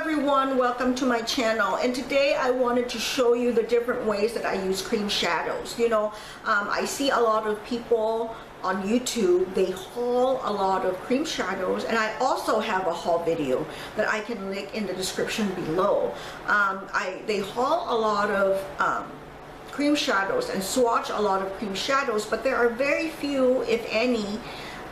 everyone, welcome to my channel, and today I wanted to show you the different ways that I use cream shadows. I see a lot of people on YouTube, they haul a lot of cream shadows, and I also have a haul video that I can link in the description below. They haul a lot of cream shadows and swatch a lot of cream shadows, but there are very few, if any,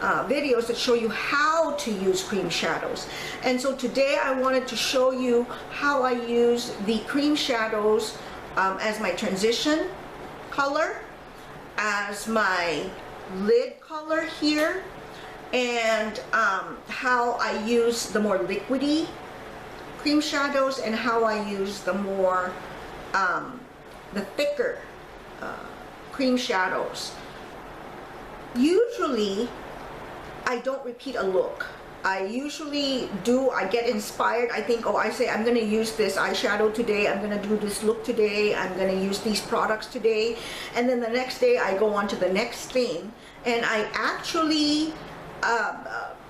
videos that show you how to use cream shadows. And so today I wanted to show you how I use the cream shadows as my transition color, as my lid color here, and how I use the more liquidy cream shadows and how I use the more the thicker cream shadows. Usually I don't repeat a look. I get inspired. I think, I'm going to use this eyeshadow today, I'm going to do this look today, I'm going to use these products today, and then the next day I go on to the next thing, and I actually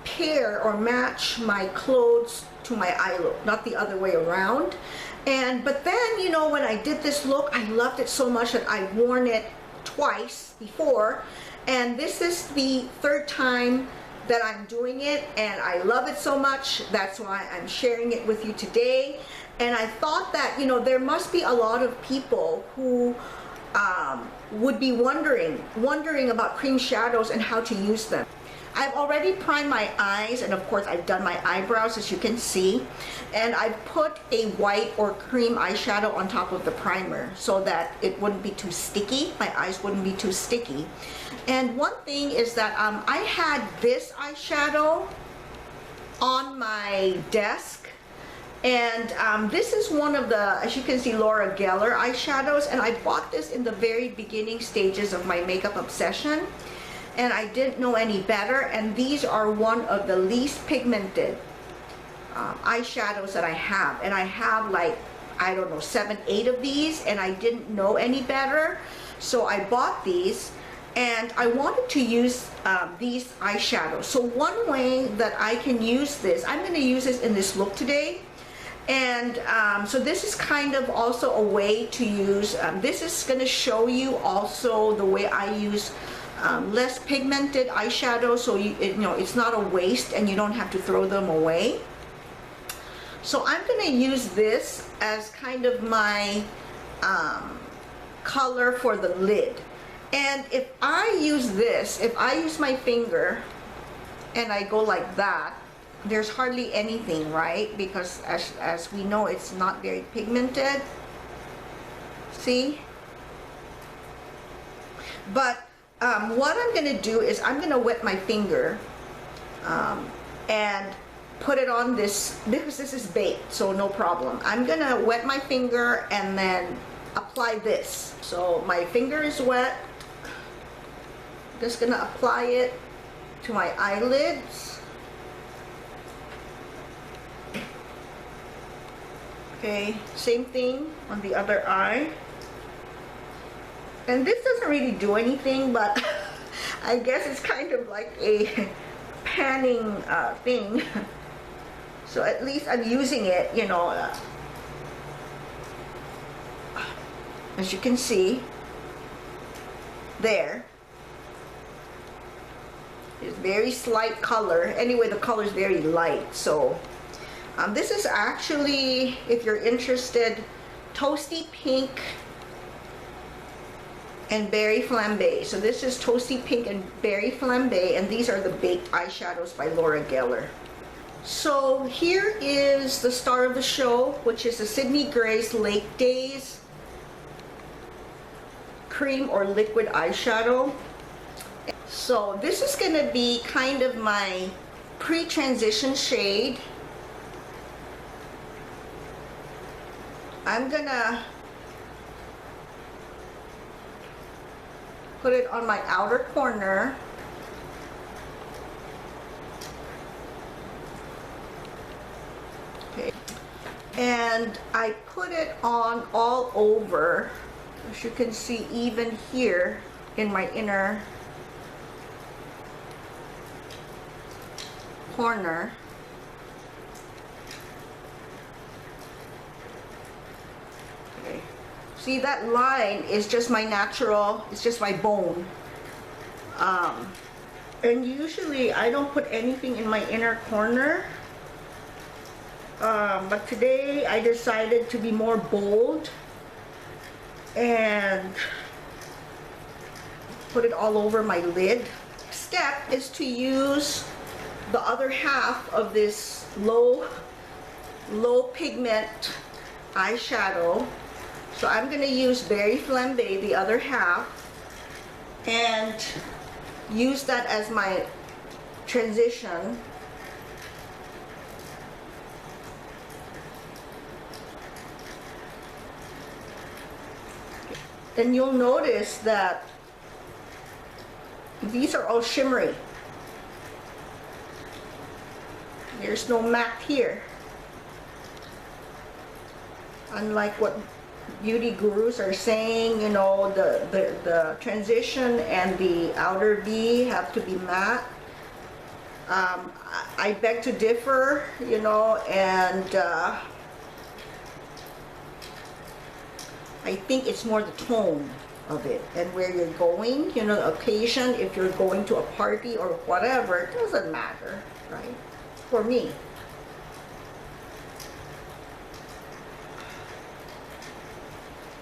pair or match my clothes to my eye look, not the other way around. But then, when I did this look, I loved it so much that I've worn it twice before, and this is the third time that I'm doing it, and I love it so much. That's why I'm sharing it with you today. And I thought that there must be a lot of people who would be wondering about cream shadows and how to use them. I've already primed my eyes, and of course I've done my eyebrows, as you can see, and I've put a white or cream eyeshadow on top of the primer so that it wouldn't be too sticky, my eyes wouldn't be too sticky. And one thing is that I had this eyeshadow on my desk, and this is one of the, as you can see, Laura Geller eyeshadows, and I bought this in the very beginning stages of my makeup obsession, and I didn't know any better, and these are one of the least pigmented eyeshadows that I have, and I have like, I don't know, 7, 8 of these, and I didn't know any better, so I bought these, and I wanted to use these eyeshadows. So one way that I can use this, I'm going to use this in this look today, and so this is kind of also a way to use, this is going to show you also the way I use less pigmented eyeshadow, so it's not a waste and you don't have to throw them away. So I'm going to use this as kind of my color for the lid. And if I use this, if I use my finger and I go like that, there's hardly anything, right? Because as we know, it's not very pigmented. See? But what I'm going to do is I'm going to wet my finger and put it on this, because this is baked, so no problem. I'm going to wet my finger and then apply this. So my finger is wet. Just going to apply it to my eyelids. Okay, same thing on the other eye. And this doesn't really do anything, but I guess it's kind of like a panning thing. So at least I'm using it, as you can see, there. It's very slight color. Anyway, the color is very light. So this is actually, if you're interested, Toasty Pink and Berry Flambe. So this is Toasty Pink and Berry Flambe, and these are the baked eyeshadows by Laura Geller. So here is the star of the show, which is the Sydney Grace Lake Days cream or liquid eyeshadow. So this is going to be kind of my pre-transition shade. I'm gonna put it on my outer corner. Okay. And I put it on all over, as you can see, even here in my inner corner. See, that line is just my natural, it's just my bone. And usually I don't put anything in my inner corner. But today I decided to be more bold and put it all over my lid. Step is to use the other half of this low pigment eyeshadow. So I'm going to use Berry Flambe, the other half, and use that as my transition. And you'll notice that these are all shimmery. There's no matte here. Unlike what beauty gurus are saying, you know, the transition and the outer V have to be matte. I beg to differ, you know, and I think it's more the tone of it and where you're going, you know, the occasion. If you're going to a party or whatever, it doesn't matter, right? For me.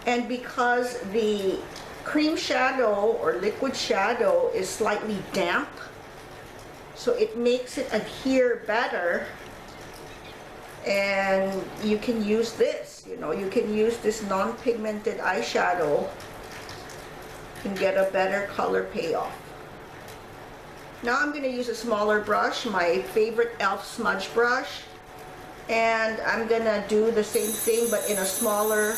And because the cream shadow or liquid shadow is slightly damp, so it makes it adhere better. And you can use this, you know, you can use this non-pigmented eyeshadow and get a better color payoff. Now I'm going to use a smaller brush, my favorite e.l.f. smudge brush, and I'm going to do the same thing but in a smaller.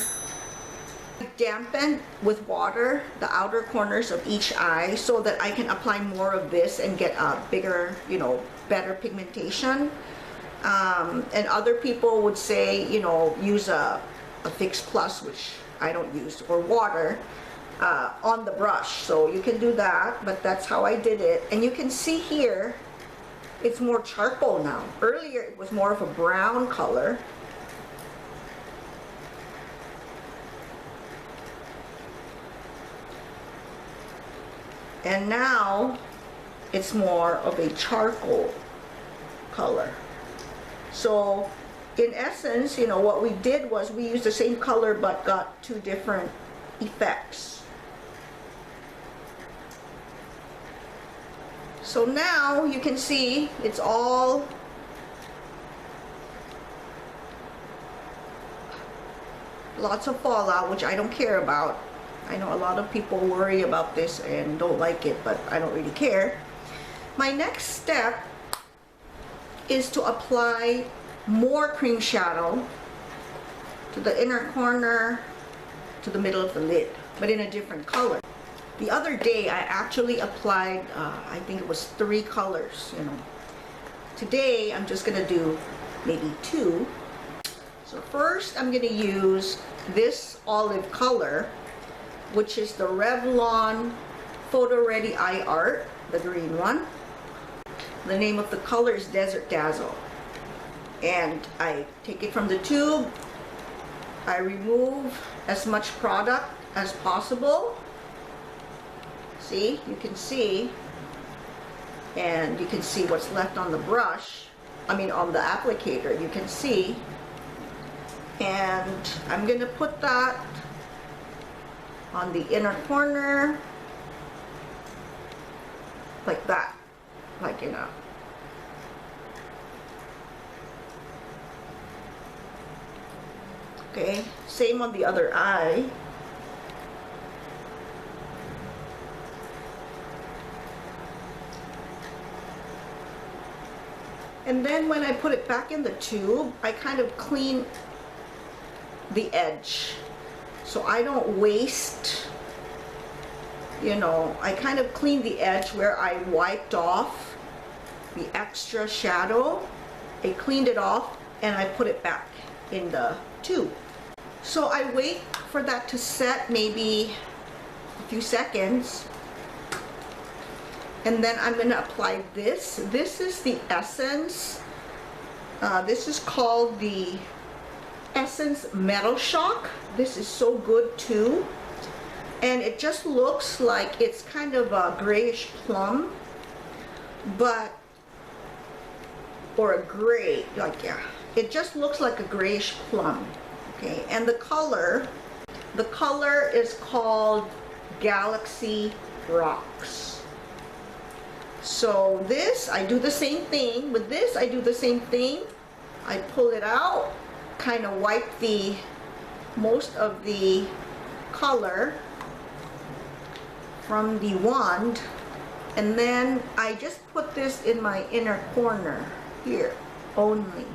Dampen with water the outer corners of each eye so that I can apply more of this and get a bigger, you know, better pigmentation. And other people would say, you know, use a Fix Plus, which I don't use, or water on the brush. So you can do that, but that's how I did it. And you can see here, it's more charcoal now. Earlier it was more of a brown color. And now it's more of a charcoal color. So in essence, you know, what we did was we used the same color but got two different effects. So now you can see it's all lots of fallout, which I don't care about. I know a lot of people worry about this and don't like it, but I don't really care. My next step is to apply more cream shadow to the inner corner, to the middle of the lid, but in a different color. The other day I actually applied, I think it was 3 colors, you know. Today I'm just gonna do maybe 2. So first I'm gonna use this olive color, which is the Revlon Photo Ready Eye Art, the green one. The name of the color is Desert Dazzle. And I take it from the tube, I remove as much product as possible. See, you can see, and you can see what's left on the brush, I mean on the applicator, you can see. And I'm gonna put that on the inner corner, like that, like, you know. Okay, same on the other eye. And then when I put it back in the tube, I kind of clean the edge. So I don't waste, you know, I kind of clean the edge where I wiped off the extra shadow. I cleaned it off and I put it back in the tube. So I wait for that to set, maybe a few seconds. And then I'm going to apply this. This is the Essence. This is called the Essence Metal Shock. This is so good too. And it just looks like it's kind of a grayish plum, but, or a gray, like, yeah. It just looks like a grayish plum, okay? And the color is called Galaxy Rocks. So this, I do the same thing. With this, I do the same thing. I pull it out, kind of wipe the most of the color from the wand, and then I just put this in my inner corner here only.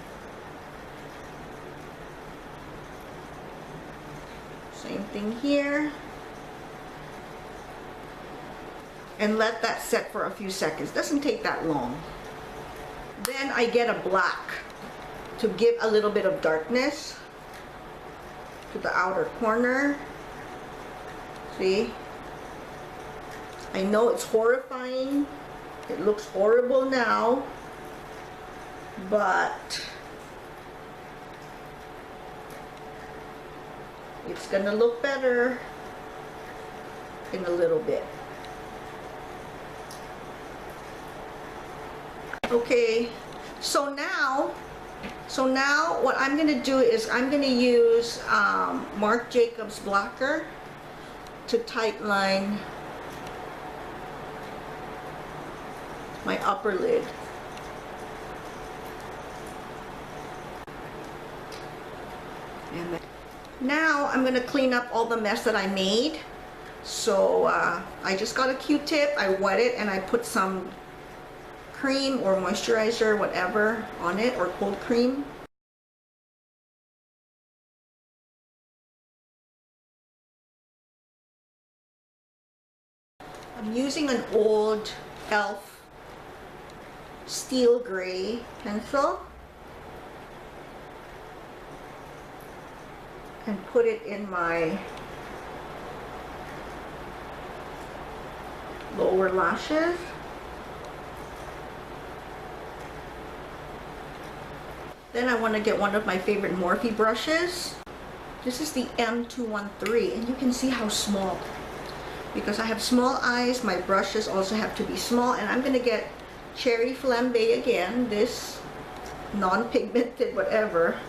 Same thing here. And let that set for a few seconds. Doesn't take that long. Then I get a black to give a little bit of darkness to the outer corner. See? I know it's horrifying. It looks horrible now, but it's gonna look better in a little bit. Okay, so now what I'm gonna do is I'm gonna use Marc Jacobs Blacker to tightline my upper lid. And then, now I'm gonna clean up all the mess that I made. So I just got a Q-tip, I wet it, and I put some cream or moisturizer, whatever, on it, or cold cream. I'm using an old e.l.f. steel gray pencil and put it in my lower lashes. Then I want to get one of my favorite Morphe brushes. This is the M213, and you can see how small. Because I have small eyes, my brushes also have to be small, and I'm going to get Cherry Flambe again, this non-pigmented whatever.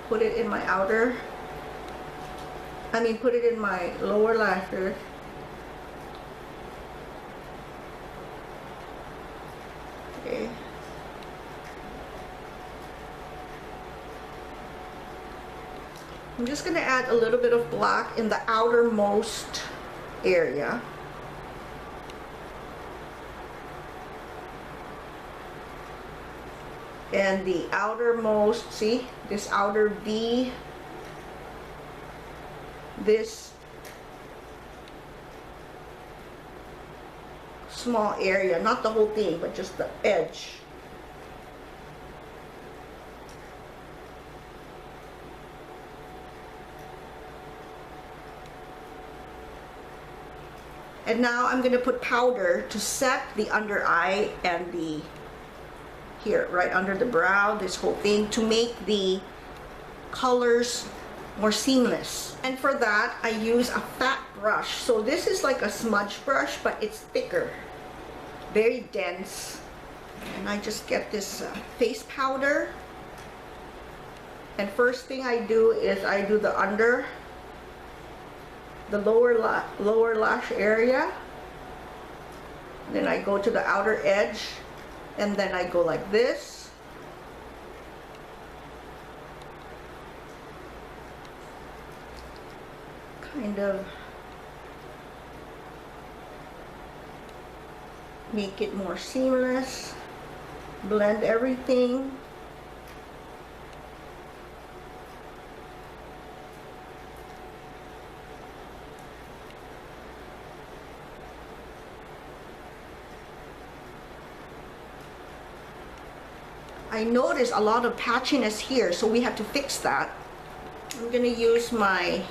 Put it in my put it in my lower lashes. Okay. I'm just going to add a little bit of black in the outermost area. And the outermost, see, this outer V, this small area, not the whole thing, but just the edge. And now I'm going to put powder to set the under eye and the here, right under the brow, this whole thing, to make the colors more seamless. And for that, I use a fat brush. So this is like a smudge brush, but it's thicker, very dense. And I just get this face powder. And first thing I do is I do the under, the lower lash area. Then I go to the outer edge, and then I go like this. Kind of make it more seamless, blend everything. I notice a lot of patchiness here, so we have to fix that. I'm going to use my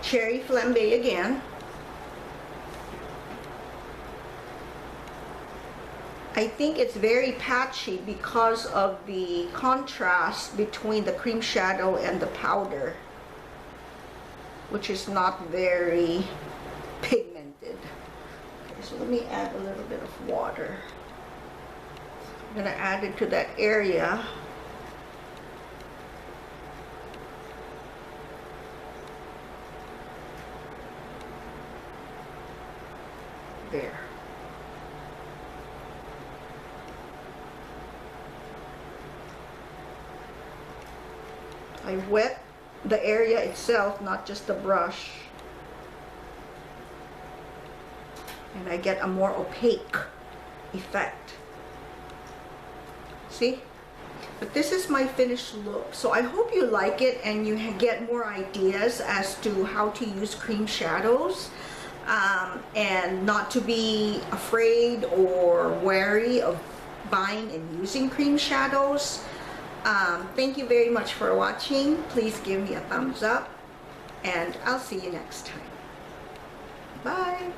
Cherry Flambe again. I think it's very patchy because of the contrast between the cream shadow and the powder, which is not very pigmented. Okay, so let me add a little bit of water. I'm going to add it to that area. There. I wet the area itself, not just the brush. And I get a more opaque effect. See? But this is my finished look. So I hope you like it and you get more ideas as to how to use cream shadows. And not to be afraid or wary of buying and using cream shadows. Thank you very much for watching. Please give me a thumbs up and I'll see you next time. Bye.